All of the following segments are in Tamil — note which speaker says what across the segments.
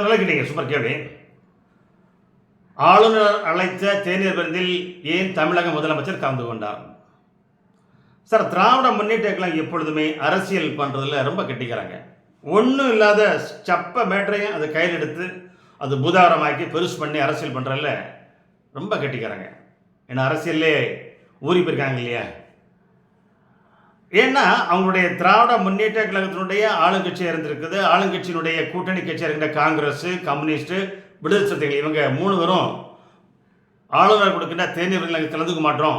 Speaker 1: நல்லா கேட்டீங்க, சூப்பர் கேள்வி. ஆளுநர் அழைத்த தேநீர் விருந்தில் ஏன் தமிழக முதலமைச்சர் கலந்து கொண்டார்? சார், திராவிட முன்னேற்ற கழகம் எப்பொழுதுமே அரசியல் பண்ணுறதுல ரொம்ப கெட்டிக்கிறாங்க. ஒன்றும் இல்லாத சப்ப மேட்டரையும் அதை கையில் எடுத்து அது பூதாகரமாக்கி பெருசு பண்ணி அரசியல் பண்ணுறதில்ல ரொம்ப கெட்டிக்கிறாங்க. ஏன்னா அரசியல்லே ஊறி போயிருக்காங்க இல்லையா? ஏன்னா அவங்களுடைய திராவிட முன்னேற்ற கழகத்தினுடைய ஆளுங்கட்சியாக இருந்திருக்குது. ஆளுங்கட்சியினுடைய கூட்டணி கட்சியாக இருக்கின்ற காங்கிரஸ், கம்யூனிஸ்ட்டு, விடுதலை சிறுத்தைகள், இவங்க 3 பேரும் ஆளுநர் கொடுக்கின்ற தேநீர் விருந்தில் நாங்கள் கலந்துக்க மாட்டோம்,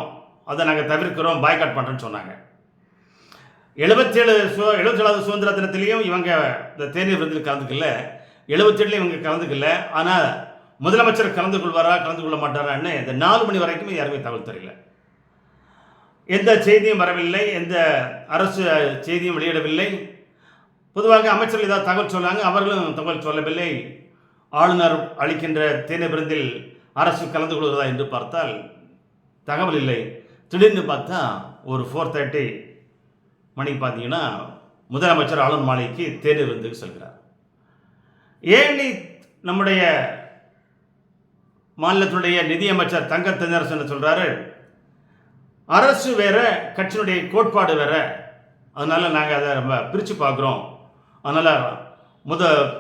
Speaker 1: அதை நாங்கள் தவிர்க்கிறோம், பாய்காட் பண்ணுறோன்னு சொன்னாங்க. 77வது சுதந்திர தினத்திலையும் இவங்க இந்த தேநீர் விருந்தில் கலந்துக்கல. 77லையும் இவங்க கலந்துக்கல. ஆனால் முதலமைச்சர் கலந்து கொள்வாரா கலந்து கொள்ள மாட்டாரான்னு இந்த 4 மணி வரைக்கும் யாருமே தகவல் தெரியல. எந்த செய்தியும் வரவில்லை, எந்த அரசு செய்தியும் வெளியிடவில்லை. பொதுவாக அமைச்சர்கள் ஏதாவது தகவல் சொன்னாங்க, அவர்களும் தகவல் சொல்லவில்லை. ஆளுநர் அளிக்கின்ற தேநீர் விருந்தில் அரசு கலந்து கொள்வதா என்று பார்த்தால் தகவல் இல்லை. திடீர்னு பார்த்தா ஒரு 4:30 மணிக்கு பார்த்தீங்கன்னா முதலமைச்சர் ஆளுநர் மாளிகைக்கு தேநீர் விருந்துக்கு செல்கிறார். ஏன் நம்முடைய மாநிலத்தினுடைய நிதியமைச்சர் தங்க தென்னரசு என்ன சொல்கிறாரு, அரசு வேற, கட்சியினுடைய கோட்பாடு வேற, அதனால் நாங்கள் அதை ரொம்ப பிரித்து பார்க்குறோம், அதனால்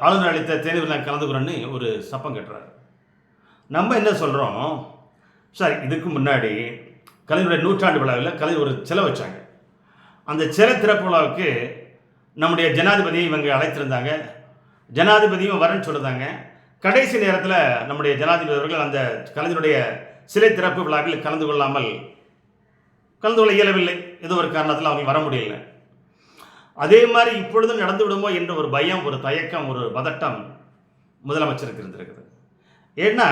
Speaker 1: ஆளுநர் அளித்த தேர்வில் நாங்கள் கலந்துக்கிறோன்னு ஒரு சப்பம் கட்டுறாரு. நம்ம என்ன சொல்கிறோம், சார் இதுக்கு முன்னாடி கலைஞருடைய 100ஆண்டு விழாவில் கலைஞர் ஒரு சிலை வச்சாங்க. அந்த சிலை திறப்பு விழாவுக்கு நம்முடைய ஜனாதிபதியை இவங்க அழைத்திருந்தாங்க. ஜனாதிபதியும் வரேன்னு சொல்லியிருந்தாங்க. கடைசி நேரத்தில் நம்முடைய ஜனாதிபதி அவர்கள் அந்த கலைஞருடைய சிலை திறப்பு விழாவில் கலந்து கொள்ள இயலவில்லை. ஏதோ ஒரு காரணத்தில் அவங்க வர முடியல. அதே மாதிரி இப்பொழுதும் நடந்து விடுமோ என்ற ஒரு பயம், ஒரு தயக்கம், ஒரு பதட்டம் முதலமைச்சருக்கு இருந்திருக்குது. ஏன்னா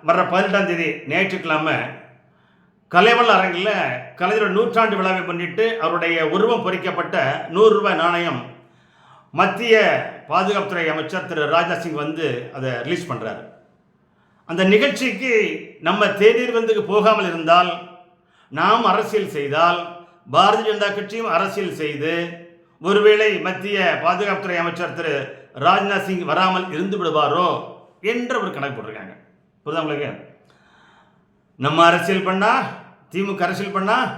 Speaker 1: வர்ற 18ஆம் தேதி ஞாயிற்றுக்கிழமை கலைவல் அரங்கில் கலைஞரோட 100ஆண்டு விழாவை முன்னிட்டு அவருடைய உருவம் பொறிக்கப்பட்ட 100 ரூபாய் நாணயம் மத்திய பாதுகாப்புத்துறை அமைச்சர் திரு ராஜ்நாத் சிங் வந்து அதை ரிலீஸ் பண்ணுறாரு. அந்த நிகழ்ச்சிக்கு நம்ம தேநீர் விருந்துக்கு போகாமல் இருந்தால், நாம் அரசியல் செய்தால், பாரதிய ஜனதா கட்சியும் அரசியல் செய்து ஒருவேளை மத்திய பாதுகாப்புத்துறை அமைச்சர் திரு ராஜ்நாத் சிங் வராமல் இருந்து விடுவாரோ என்ற ஒரு கணக்கு போட்டிருக்காங்க. புரியுதா உங்களுக்கு? நம்ம அரசியல் பண்ணால், திமுக அரசியல் பண்ணால்,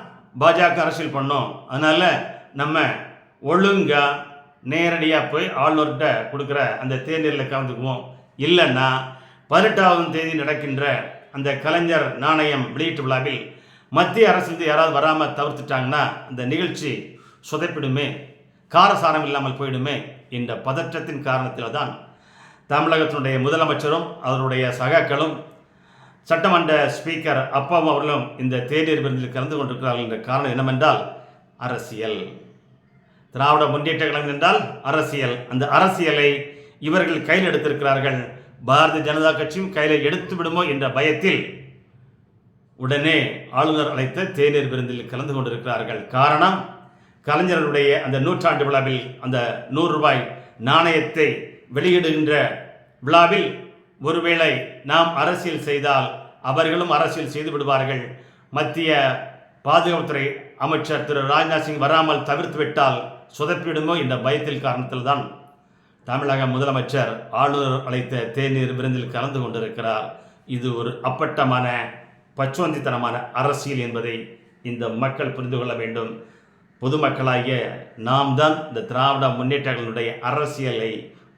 Speaker 1: பாஜக அரசியல் பண்ணோம். அதனால் நம்ம ஒழுங்காக நேரடியாக போய் ஆளுநர்கிட்ட கொடுக்குற அந்த தேநீரில் கலந்துக்குவோம். இல்லைன்னா 18ஆம் தேதி நடக்கின்ற அந்த கலைஞர் நாணயம் வெளியீட்டு விழாவில் மத்திய அரசிலிருந்து யாராவது வராமல் தவிர்த்துட்டாங்கன்னா அந்த நிகழ்ச்சி சொதைப்பிடுமே, காரசாரம் இல்லாமல் போயிடுமே என்ற பதற்றத்தின் காரணத்தில் தான் தமிழகத்தினுடைய முதலமைச்சரும் அவருடைய சகாக்களும் சட்டமன்ற ஸ்பீக்கர் அப்பாவும் அவர்களும் இந்த தேநீர் விருந்தில் கலந்து கொண்டிருக்கிறார்கள் என்ற காரணம் என்னவென்றால் அரசியல். திராவிட முன்னேற்ற கழகம் என்றால் அரசியல். அந்த அரசியலை இவர்கள் கையில் எடுத்திருக்கிறார்கள். பாரதிய ஜனதா கட்சியும் கையில் எடுத்து விடுமோ என்ற பயத்தில் உடனே ஆளுநர் அழைத்த தேநீர் விருந்தில் கலந்து கொண்டிருக்கிறார்கள். காரணம், கலைஞருடைய அந்த 100ஆண்டு விழாவில் அந்த 100 ரூபாய் நாணயத்தை வெளியிடுகின்ற விழாவில் ஒருவேளை நாம் அரசியல் செய்தால் அவர்களும் அரசியல் செய்து விடுவார்கள். மத்திய பாதுகாப்புத்துறை அமைச்சர் திரு ராஜ்நாத் சிங் வராமல் தவிர்த்து விட்டால் சொதப்பிடுமோ என்ற பயத்தில் காரணத்தில் தான் தமிழக முதலமைச்சர் ஆளுநர் அழைத்த தேநீர் விருந்தில் கலந்து கொண்டிருக்கிறார். இது ஒரு அப்பட்டமான பச்சுவந்தித்தனமான அரசியல் என்பதை இந்த மக்கள் புரிந்து கொள்ள வேண்டும். பொதுமக்களாகிய நாம் தான் இந்த திராவிட முன்னேற்றங்களுடைய அரசியலை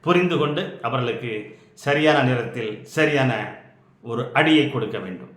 Speaker 1: புரிந்து கொண்டு அவர்களுக்கு சரியான நேரத்தில் சரியான ஒரு அடியை கொடுக்க வேண்டும்.